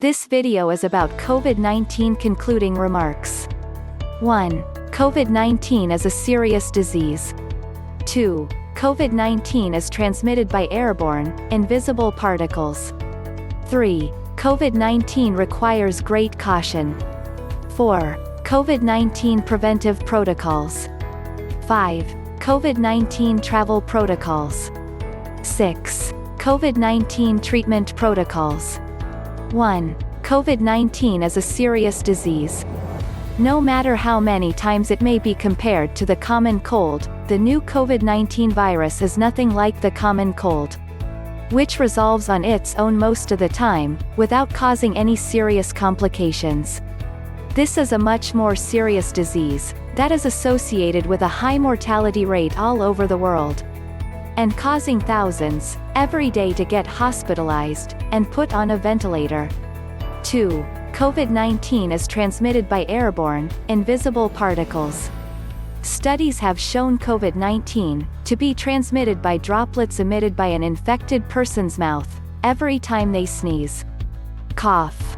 This video is about COVID-19 concluding remarks. 1. COVID-19 is a serious disease. 2. COVID-19 is transmitted by airborne, invisible particles. 3. COVID-19 requires great caution. 4. COVID-19 preventive protocols. 5. COVID-19 travel protocols. 6. COVID-19 treatment protocols. 1. COVID-19 is a serious disease. No matter how many times it may be compared to the common cold, the new COVID-19 virus is nothing like the common cold, which resolves on its own most of the time, without causing any serious complications. This is a much more serious disease, that is associated with a high mortality rate all over the world, and causing thousands, every day to get hospitalized, and put on a ventilator. 2. COVID-19 is transmitted by airborne, invisible particles. Studies have shown COVID-19 to be transmitted by droplets emitted by an infected person's mouth, every time they sneeze, cough,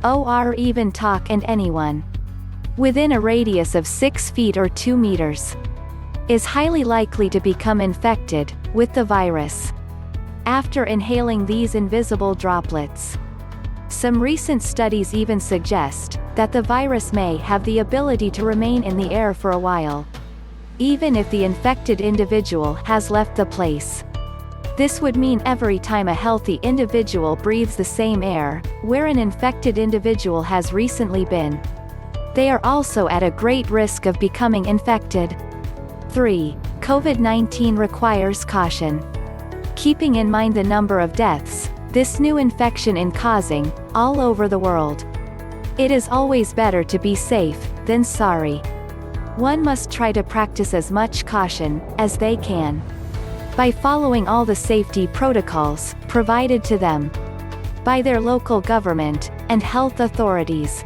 or even talk, and anyone within a radius of 6 feet or 2 meters is highly likely to become infected with the virus after inhaling these invisible droplets. Some recent studies even suggest that the virus may have the ability to remain in the air for a while, even if the infected individual has left the place. This would mean every time a healthy individual breathes the same air where an infected individual has recently been, they are also at a great risk of becoming infected. 3. COVID-19 requires caution. Keeping in mind the number of deaths this new infection is causing all over the world, it is always better to be safe than sorry. One must try to practice as much caution as they can by following all the safety protocols provided to them by their local government and health authorities.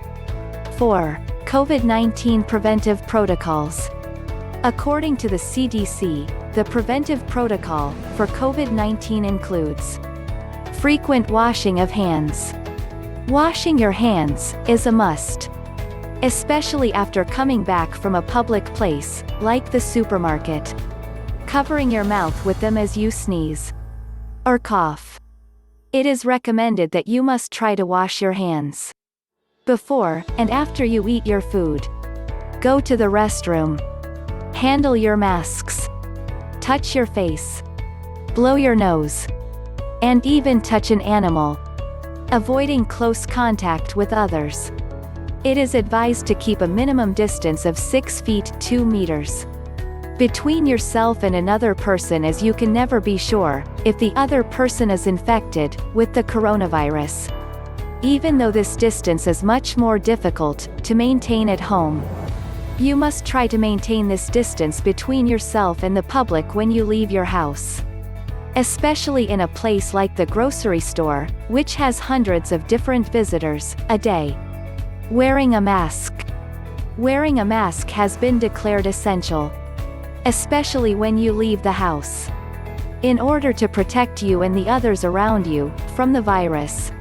4. COVID-19 preventive protocols. According to the CDC, the preventive protocol for COVID-19 includes frequent washing of hands. Washing your hands is a must, especially after coming back from a public place, like the supermarket. Covering your mouth with them as you sneeze or cough. It is recommended that you must try to wash your hands before and after you eat your food, go to the restroom, handle your masks, touch your face, blow your nose, and even touch an animal, avoiding close contact with others. It is advised to keep a minimum distance of 6 feet 2 meters between yourself and another person, as you can never be sure if the other person is infected with the coronavirus. Even though this distance is much more difficult to maintain at home, you must try to maintain this distance between yourself and the public when you leave your house, especially in a place like the grocery store, which has hundreds of different visitors a day. Wearing a mask. Wearing a mask has been declared essential, especially when you leave the house, in order to protect you and the others around you from the virus.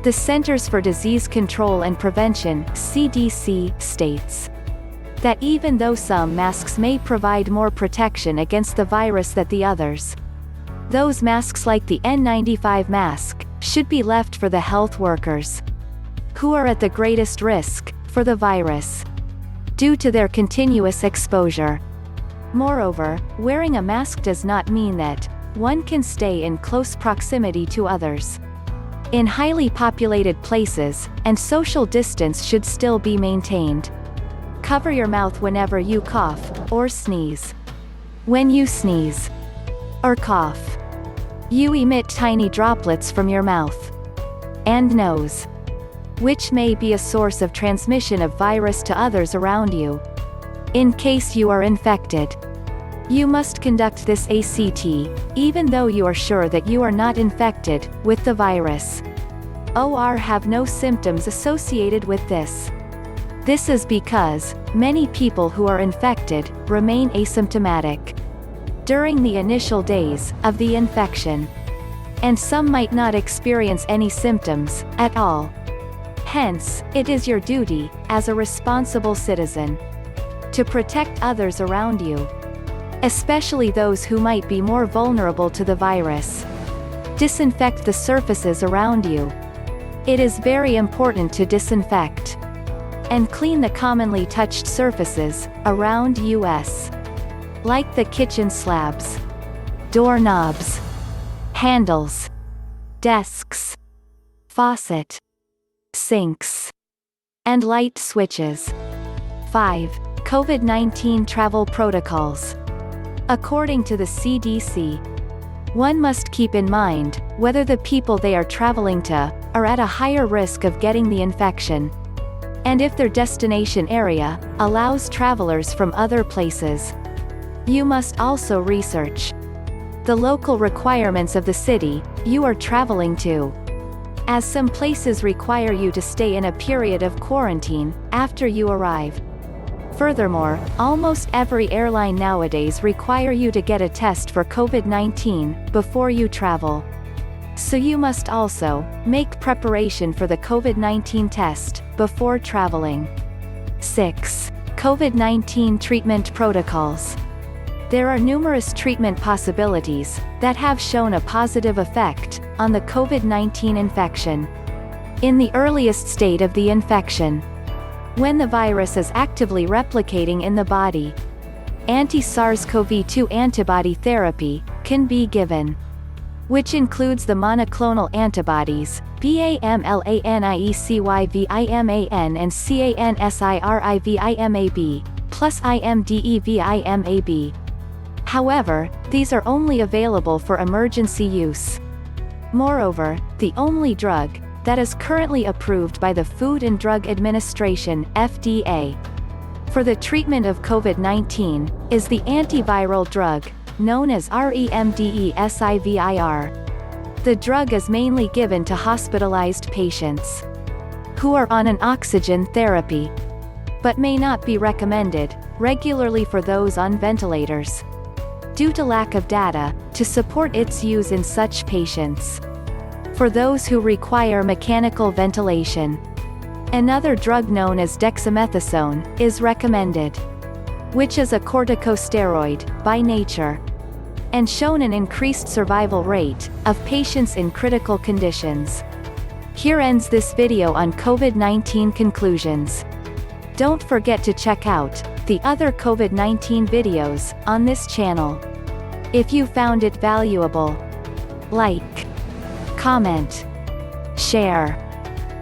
The Centers for Disease Control and Prevention, CDC, states that even though some masks may provide more protection against the virus than the others, those masks, like the N95 mask, should be left for the health workers who are at the greatest risk for the virus due to their continuous exposure. Moreover, wearing a mask does not mean that one can stay in close proximity to others in highly populated places, and social distance should still be maintained. Cover your mouth whenever you cough or sneeze. When you sneeze or cough, you emit tiny droplets from your mouth and nose, which may be a source of transmission of virus to others around you. In case you are infected, you must conduct this ACT, even though you are sure that you are not infected with the virus, or have no symptoms associated with this. This is because many people who are infected remain asymptomatic during the initial days of the infection, and some might not experience any symptoms at all Hence, it is your duty, as a responsible citizen, to protect others around you, especially those who might be more vulnerable to the virus. Disinfect the surfaces around you. It is very important to disinfect and clean the commonly touched surfaces around us, like the kitchen slabs, doorknobs, handles, desks, faucet, sinks, and light switches. 5. COVID-19 travel protocols. According to the CDC, one must keep in mind whether the people they are traveling to are at a higher risk of getting the infection, and if their destination area allows travelers from other places. You must also research the local requirements of the city you are traveling to, as some places require you to stay in a period of quarantine after you arrive. Furthermore, almost every airline nowadays require you to get a test for COVID-19 before you travel. So you must also make preparation for the COVID-19 test before traveling. 6. COVID-19 treatment protocols. There are numerous treatment possibilities that have shown a positive effect on the COVID-19 infection. In the earliest state of the infection, when the virus is actively replicating in the body, anti-SARS-CoV-2 antibody therapy can be given, which includes the monoclonal antibodies, bamlaniecyviman and cansirivimab, plus imdevimab. However, these are only available for emergency use. Moreover, the only drug that is currently approved by the Food and Drug Administration (FDA) for the treatment of COVID-19 is the antiviral drug known as remdesivir. The drug is mainly given to hospitalized patients who are on an oxygen therapy, but may not be recommended regularly for those on ventilators, due to lack of data to support its use in such patients. For those who require mechanical ventilation, another drug known as dexamethasone is recommended, which is a corticosteroid by nature, and shown an increased survival rate of patients in critical conditions. Here ends this video on COVID-19 conclusions. Don't forget to check out the other COVID-19 videos on this channel. If you found it valuable, like, comment, share,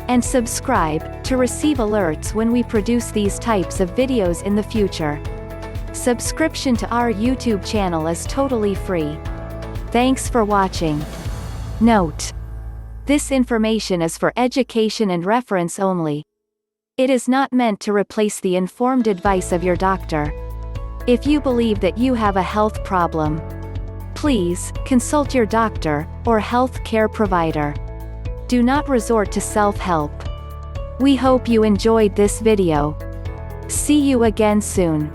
and subscribe to receive alerts when we produce these types of videos in the future. Subscription to our YouTube channel is totally free. Thanks for watching. Note: this information is for education and reference only. It is not meant to replace the informed advice of your doctor. If you believe that you have a health problem, please consult your doctor or health care provider. Do not resort to self-help. We hope you enjoyed this video. See you again soon.